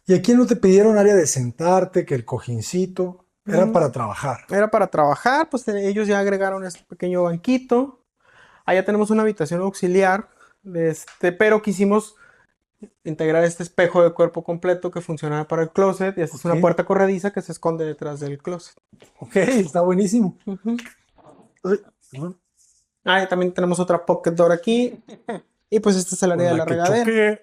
¿Y aquí no te pidieron área de sentarte, que el cojincito? Era para trabajar. Era para trabajar, pues ellos ya agregaron este pequeño banquito. Allá tenemos una habitación auxiliar, pero quisimos integrar este espejo de cuerpo completo que funcionara para el closet, y esta es una Ok. puerta corrediza que se esconde detrás del closet. Ok, está buenísimo. Uy, perdón, Ah, y también tenemos otra pocket door aquí. Y pues este es el con área de la la que regadera. choqué.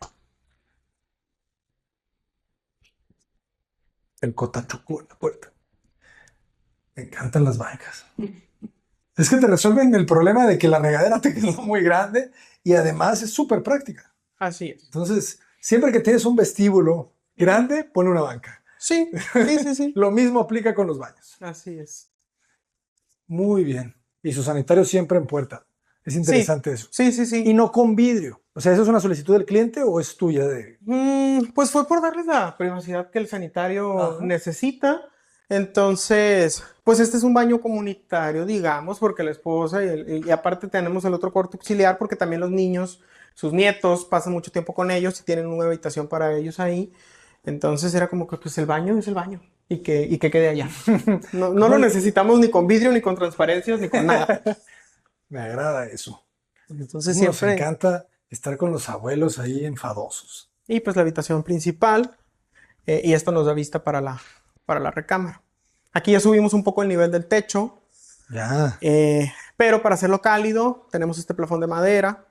El cotachuco en la puerta. Me encantan las bancas. Es que te resuelven el problema de que la regadera te quedó muy grande y además es súper práctica. Así es. Entonces, siempre que tienes un vestíbulo grande, pone una banca. Sí, sí, sí, sí. Lo mismo aplica con los baños. Así es. Muy bien. Y su sanitario siempre en puerta. Es Sí, interesante eso. sí, sí, Y sí. no con vidrio. O sea, ¿eso es una solicitud del cliente o es tuya de... Pues fue por darles la privacidad que el sanitario Ajá. necesita. Entonces, pues este es un baño comunitario, digamos, porque la esposa y aparte tenemos el otro cuarto auxiliar porque también los niños, sus nietos, pasan mucho tiempo con ellos y tienen una habitación para ellos ahí. Entonces era como que pues el baño es el baño y que quede allá. No, no lo necesitamos ni con vidrio, ni con transparencias, ni con nada. Me agrada eso. Entonces Nos siempre... encanta estar con los abuelos ahí enfadosos. Y pues la habitación principal, y esto nos da vista para la recámara. Aquí ya subimos un poco el nivel del techo, Ya. pero para hacerlo cálido tenemos este plafón de madera.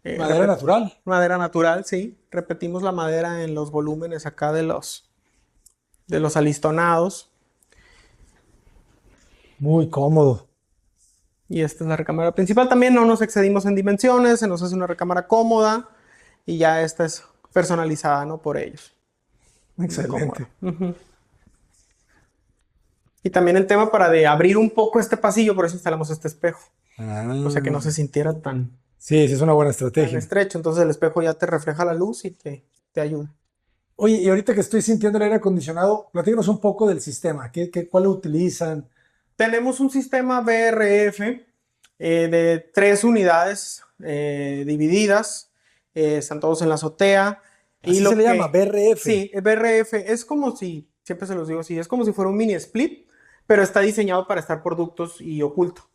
Madera natural. Madera natural, sí. Repetimos la madera en los volúmenes acá de los alistonados. Muy cómodo. Y esta es la recámara principal. También no nos excedimos en dimensiones, se nos hace una recámara cómoda y ya esta es personalizada, ¿no? Por ellos. Excelente. Cómoda. Y también el tema para de abrir un poco este pasillo, por eso instalamos este espejo. O sea que no se sintiera tan Sí, sí, es una buena estrategia. estrecho. Entonces el espejo ya te refleja la luz y te ayuda. Oye, y ahorita que estoy sintiendo el aire acondicionado, platícanos un poco del sistema. ¿Cuál utilizan? Tenemos un sistema BRF de 3 unidades divididas. Están todos en la azotea. Así se le llama, BRF. Sí, el BRF es como si, siempre se los digo así, es como si fuera un mini split, pero está diseñado para estar por ductos y oculto.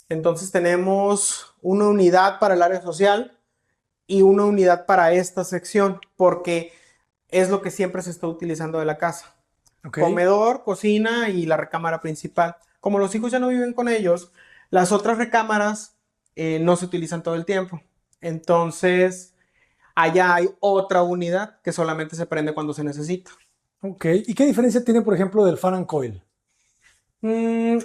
Entonces tenemos una unidad para el área social y una unidad para esta sección, porque es lo que siempre se está utilizando de la casa. Ok. Comedor, cocina y la recámara principal. Como los hijos ya no viven con ellos, las otras recámaras no se utilizan todo el tiempo. Entonces, allá hay otra unidad que solamente se prende cuando se necesita. Ok. ¿Y qué diferencia tiene, por ejemplo, del fan and coil? El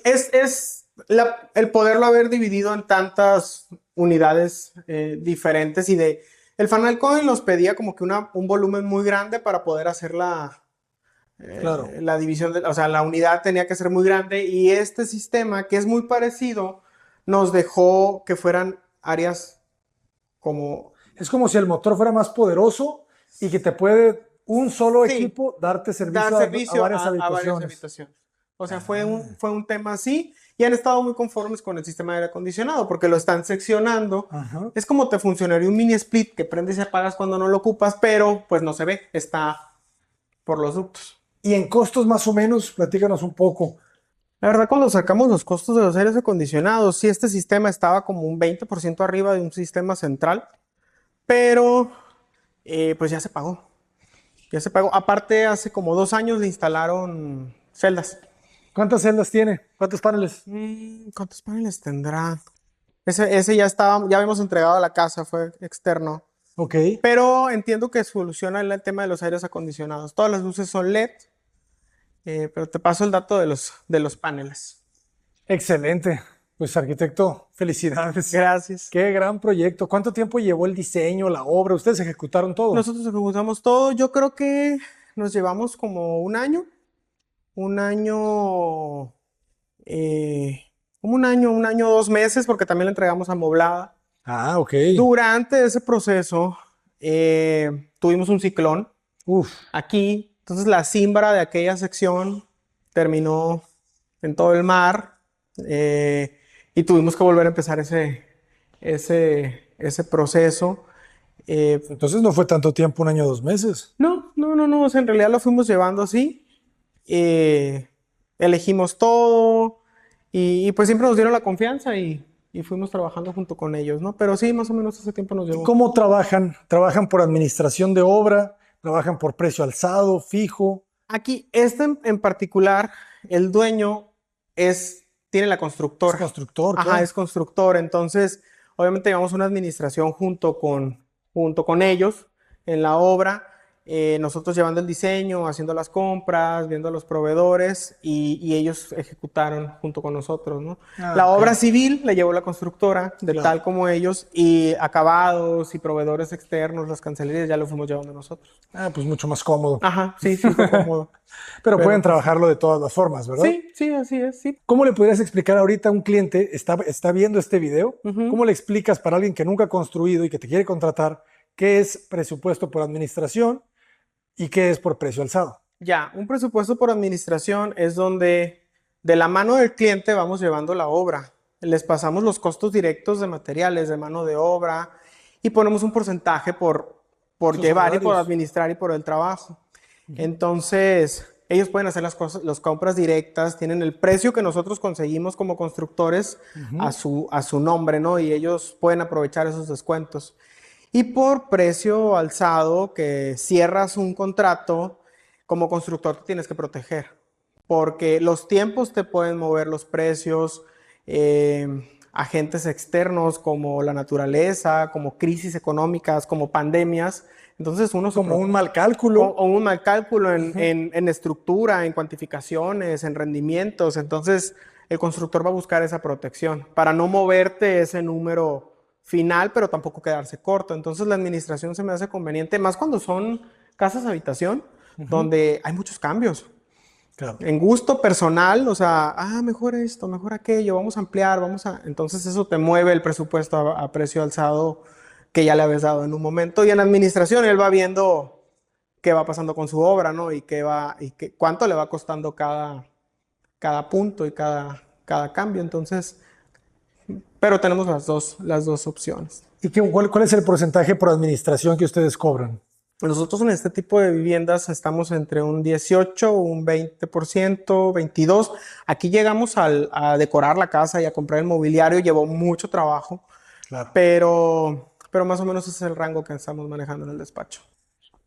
poderlo haber dividido en tantas unidades diferentes el Fanal Coin los pedía como que un volumen muy grande para poder hacer Claro. la división, o sea, la unidad tenía que ser muy grande y este sistema, que es muy parecido, nos dejó que fueran áreas como... Es como si el motor fuera más poderoso y que te puede un solo Sí, equipo darte servicio, dar servicio a varias a varias habitaciones. habitaciones. O sea, fue un tema así y han estado muy conformes con el sistema de aire acondicionado porque lo están seccionando. Ajá. Es como te funcionaría un mini split que prendes y apagas cuando no lo ocupas, pero pues no se ve, está por los ductos. Y en costos más o menos, platícanos un poco. La verdad, cuando sacamos los costos de los aires acondicionados, sí, este sistema estaba como un 20% arriba de un sistema central, pero pues ya se pagó. Ya se pagó. Aparte, hace como 2 años le instalaron celdas. ¿Cuántas celdas tiene? ¿Cuántos paneles? ¿Cuántos paneles tendrá? Ese ya estaba, ya habíamos entregado a la casa, fue externo. Ok. Pero entiendo que soluciona el tema de los aires acondicionados. Todas las luces son LED, pero te paso el dato de los paneles. Excelente. Pues arquitecto, felicidades. Gracias. Qué gran proyecto. ¿Cuánto tiempo llevó el diseño, la obra? ¿Ustedes ejecutaron todo? Nosotros ejecutamos todo. Yo creo que nos llevamos como un año. un año, como un año, 2 meses, porque también la entregamos amoblada. Ah, ok. Durante ese proceso tuvimos un ciclón Uf, aquí, entonces la címbara de aquella sección terminó en todo el mar, y tuvimos que volver a empezar ese proceso. Eh, entonces no fue tanto tiempo, un año, 2 meses. no, o sea, en realidad lo fuimos llevando así. eh, Elegimos todo y pues siempre nos dieron la confianza y fuimos trabajando junto con ellos, ¿no? Pero sí, más o menos ese tiempo nos ¿Y llevó. cómo trabajan? ¿Trabajan por administración de obra? ¿Trabajan por precio alzado, fijo? Aquí, este en particular, el dueño tiene la Es constructora. constructor, Ajá, claro. es constructor. Entonces, obviamente llevamos una administración junto con ellos en la obra. Nosotros llevando el diseño, haciendo las compras, viendo a los proveedores y ellos ejecutaron junto con nosotros, ¿no? Ah, La ok, obra civil la llevó la constructora, de claro. tal como ellos, y acabados y proveedores externos, las cancelerías, ya lo fuimos llevando nosotros. Ah, pues mucho más cómodo. Ajá, sí, sí, fue cómodo. Pero Pero pueden pues sí. trabajarlo de todas las formas, ¿verdad? Sí, sí, así es, sí. ¿Cómo le podrías explicar ahorita a un cliente, está viendo este video? Ujú. ¿Cómo le explicas para alguien que nunca ha construido y que te quiere contratar qué es presupuesto por administración y qué es por precio alzado? Ya, un presupuesto por administración es donde de la mano del cliente vamos llevando la obra. Les pasamos los costos directos de materiales, de mano de obra y ponemos un porcentaje por Sus llevar y por salarios. administrar y por el trabajo. Entonces, ellos pueden hacer las cosas, las compras directas, tienen el precio que nosotros conseguimos como constructores Ujú. a su nombre, ¿no? Y ellos pueden aprovechar esos descuentos. Y por precio alzado, que cierras un contrato, como constructor te tienes que proteger, porque los tiempos te pueden mover los precios, agentes externos como la naturaleza, como crisis económicas, como pandemias. Entonces uno se Como un protege. mal O, cálculo. o un mal cálculo Ujú. en estructura, en cuantificaciones, en rendimientos. Entonces el constructor va a buscar esa protección para no moverte ese número final, pero tampoco quedarse corto. Entonces la administración se me hace conveniente, más cuando son casas habitación, Ujú. donde hay muchos cambios. Claro. En gusto personal, o sea, mejor esto, mejor aquello, vamos a ampliar, vamos a... Entonces eso te mueve el presupuesto a precio alzado que ya le habías dado en un momento. Y en administración él va viendo qué va pasando con su obra, ¿no? Cuánto le va costando cada punto y cada cambio. Entonces, pero tenemos las dos opciones. ¿Y cuál es el porcentaje por administración que ustedes cobran? Nosotros en este tipo de viviendas estamos entre un 18, un 20%, 22%. Aquí llegamos a decorar la casa y a comprar el mobiliario. Llevó mucho trabajo, Claro. pero más o menos ese es el rango que estamos manejando en el despacho.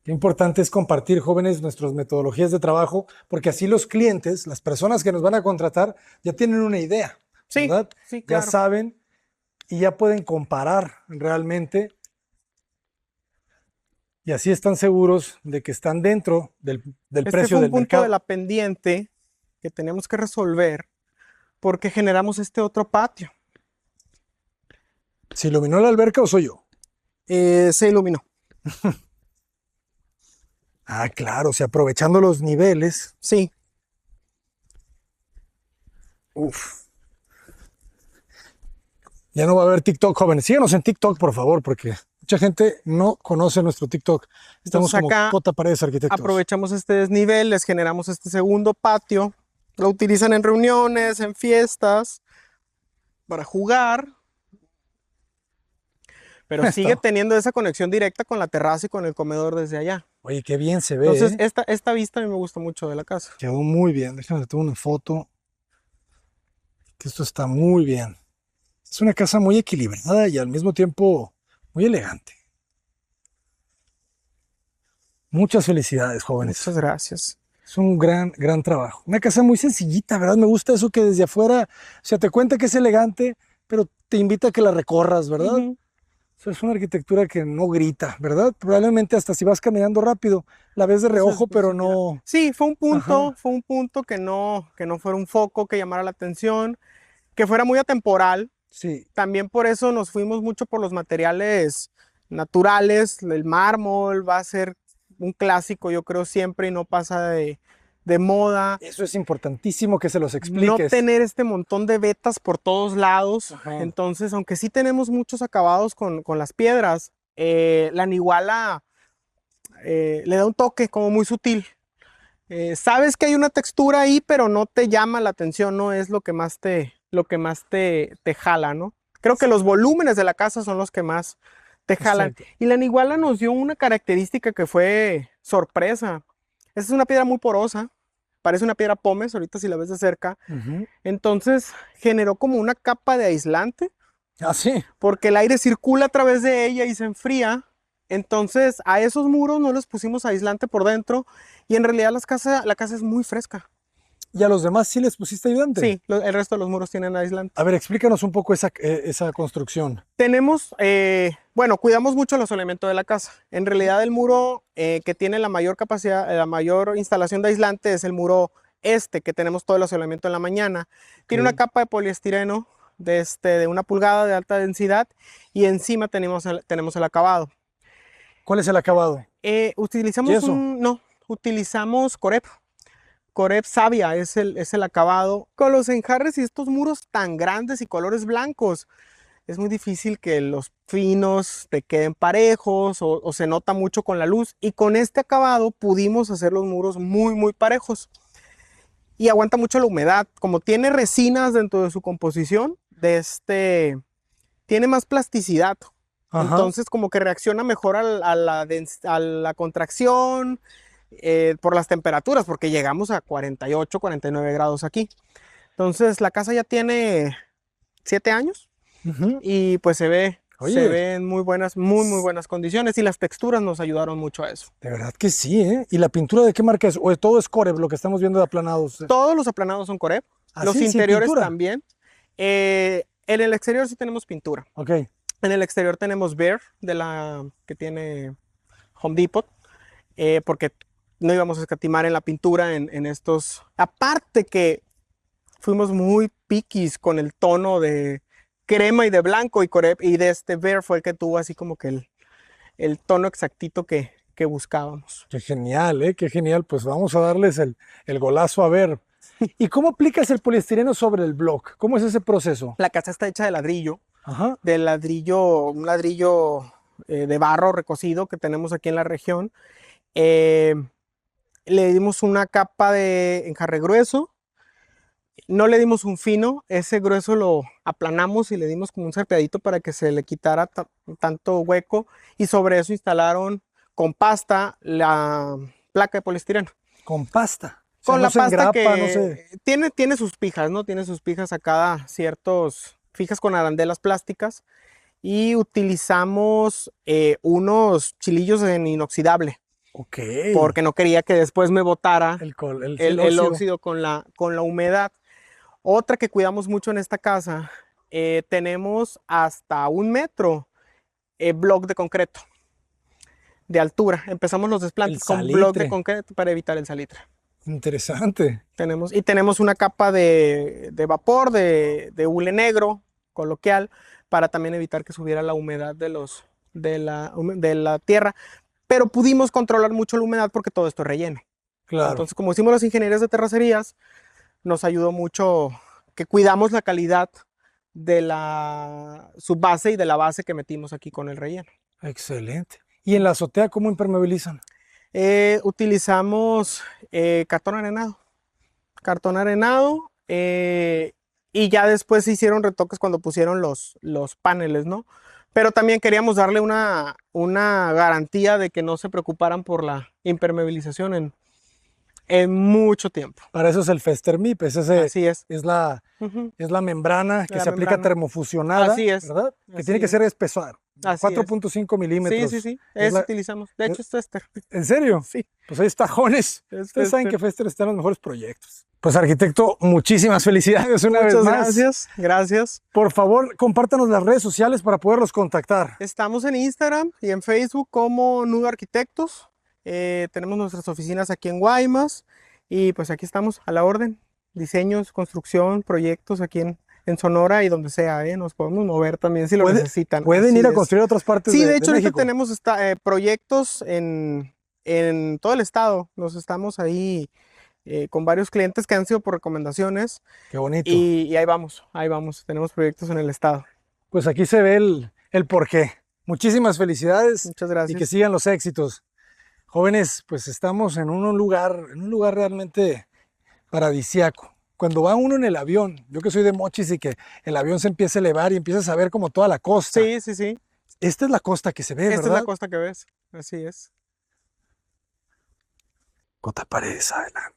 Qué importante es compartir, jóvenes, nuestras metodologías de trabajo, porque así los clientes, las personas que nos van a contratar, ya tienen una idea, Sí, ¿verdad? sí, Ya claro. saben y ya pueden comparar realmente y así están seguros de que están dentro del Este precio fue un del punto de mercado. la pendiente que tenemos que resolver porque generamos este otro patio. ¿Se iluminó la alberca o soy yo? Se iluminó. Ah, claro, o sea, aprovechando los niveles. Sí, Uf, ya no va a haber TikTok, jóvenes. Síganos en TikTok, por favor, porque mucha gente no conoce nuestro TikTok. Estamos entonces como acá J Paredes Arquitectos. aprovechamos este desnivel, les generamos este segundo patio. Lo utilizan en reuniones, en fiestas, para jugar, pero sigue Está. teniendo esa conexión directa con la terraza y con el comedor desde allá. Oye, qué bien se ve, Entonces, ¿eh? esta vista a mí me gusta mucho de la casa. Quedó muy bien. Déjame tomar una foto. Que esto está muy bien. Es una casa muy equilibrada y al mismo tiempo muy elegante. Muchas felicidades, jóvenes. Muchas gracias. Es un gran, gran trabajo. Una casa muy sencillita, ¿verdad? Me gusta eso que desde afuera, o sea, te cuenta que es elegante, pero te invita a que la recorras, ¿verdad? Ujú. O sea, es una arquitectura que no grita, ¿verdad? Probablemente hasta si vas caminando rápido, la ves de Entonces, reojo, pues, pero sí, mira. no. Sí, Ajá. fue un punto que no fuera un foco que llamara la atención, que fuera muy atemporal. Sí, También por eso nos fuimos mucho por los materiales naturales. El mármol va a ser un clásico, yo creo, siempre y no pasa de moda. Eso es importantísimo que se los No expliques. tener este montón de vetas por todos lados. Ajá. Entonces, aunque sí tenemos muchos acabados con las piedras, la Nihuala le da un toque como muy sutil. Sabes que hay una textura ahí, pero no te llama la atención, no es lo que más te jala, ¿no? Creo que los volúmenes de la casa son los que más te jalan. Exacto. Y la Nihuala nos dio una característica que fue sorpresa. Esta es una piedra muy porosa, parece una piedra pómez, ahorita si la ves de cerca. Ujú. Entonces generó como una capa de aislante, Ah, sí. porque el aire circula a través de ella y se enfría. Entonces a esos muros no les pusimos aislante por dentro y en realidad la casa es muy fresca. ¿Y a los demás sí les pusiste ayudante? Sí, el resto de los muros tienen aislante. A ver, explícanos un poco esa construcción. Tenemos, bueno, cuidamos mucho los elementos de la casa. En realidad el muro que tiene la mayor capacidad, la mayor instalación de aislante es el muro que tenemos todos los elementos en la mañana. Tiene una capa de poliestireno de 1 pulgada de alta densidad y encima tenemos el acabado. ¿Cuál es el acabado? Utilizamos ¿Yeso? no, utilizamos Corep. Corep Savia es el acabado. Con los enjarres y estos muros tan grandes y colores blancos, es muy difícil que los finos te queden parejos o se nota mucho con la luz. Y con este acabado pudimos hacer los muros muy, muy parejos. Y aguanta mucho la humedad. Como tiene resinas dentro de su composición, tiene más plasticidad. Ajá. Entonces como que reacciona mejor a la contracción por las temperaturas, porque llegamos a 48, 49 grados aquí. Entonces la casa ya tiene 7 años Ujú. y pues se ve Oye. en muy buenas condiciones y las texturas nos ayudaron mucho a eso. De verdad que sí, ¿eh? ¿Y la pintura de qué marca es? ¿O todo es Coreb, lo que estamos viendo de aplanados? Todos los aplanados son Corep, ¿Ah, los sí? ¿Sin interiores pintura? también. En el exterior sí tenemos pintura. Ok. En el exterior tenemos Behr, que tiene Home Depot, porque no íbamos a escatimar en la pintura en estos. Aparte que fuimos muy piquis con el tono de crema y de blanco y de Behr fue el que tuvo así como que el tono exactito que buscábamos. Qué genial, ¿eh? Qué genial. Pues vamos a darles el golazo a ver. ¿Y cómo aplicas el poliestireno sobre el block? ¿Cómo es ese proceso? La casa está hecha de ladrillo. Ajá. Un ladrillo de barro recocido que tenemos aquí en la región. Le dimos una capa de enjarre grueso, no le dimos un fino, ese grueso lo aplanamos y le dimos como un serpeadito para que se le quitara tanto hueco y sobre eso instalaron con pasta la placa de poliestireno. Con pasta. O sea, Con no la se pasta engrapa, no sé. tiene sus pijas, ¿no? Tiene sus pijas a cada fijas con arandelas plásticas y utilizamos unos chilillos en inoxidable. Ok. Porque no quería que después me botara el óxido con la humedad. Otra que cuidamos mucho en esta casa, tenemos hasta 1 metro block de concreto de altura. Empezamos los desplantes con block de concreto para evitar el salitre. Interesante. Tenemos una capa de vapor, de hule negro, coloquial, para también evitar que subiera la humedad de la tierra. Pero pudimos controlar mucho la humedad porque todo esto es relleno. Claro. Entonces, como hicimos las ingenierías de terracerías, nos ayudó mucho que cuidamos la calidad de la subbase y de la base que metimos aquí con el relleno. Excelente. ¿Y en la azotea cómo impermeabilizan? Utilizamos cartón arenado. Cartón arenado y ya después se hicieron retoques cuando pusieron los paneles, ¿no? Pero también queríamos darle una garantía de que no se preocuparan por la impermeabilización en mucho tiempo. Para eso es el Festermip, Así es. Es la membrana que se aplica termofusionada, Así es. ¿verdad? Que Así tiene que es. ser espesar. Así 4.5 milímetros. Sí. Eso utilizamos. De hecho, es Fester. ¿En serio? Sí. Pues ahí está, Jones. Es Ustedes saben Fester. que Fester está en los mejores proyectos. Pues arquitecto, muchísimas felicidades una vez más. Gracias. Por favor, compártanos las redes sociales para poderlos contactar. Estamos en Instagram y en Facebook como Nudo Arquitectos. Tenemos nuestras oficinas aquí en Guaymas y pues aquí estamos a la orden. Diseños, construcción, proyectos aquí en Sonora y donde sea, nos podemos mover también si lo necesitan. Pueden ir a construir a otras partes de México. Sí, de hecho ahorita tenemos proyectos en todo el estado. Nos estamos ahí con varios clientes que han sido por recomendaciones Qué bonito. y ahí vamos, tenemos proyectos en el estado. Pues aquí se ve el porqué. Muchísimas felicidades Muchas y que gracias. sigan los éxitos. Jóvenes, pues estamos en un lugar realmente paradisiaco. Cuando va uno en el avión, yo que soy de Mochis y que el avión se empieza a elevar y empiezas a ver como toda la costa. Sí, sí, sí. Esta es la costa que se ve, Esta es ¿verdad? la costa que ves. Así es. Cota Paredes, adelante.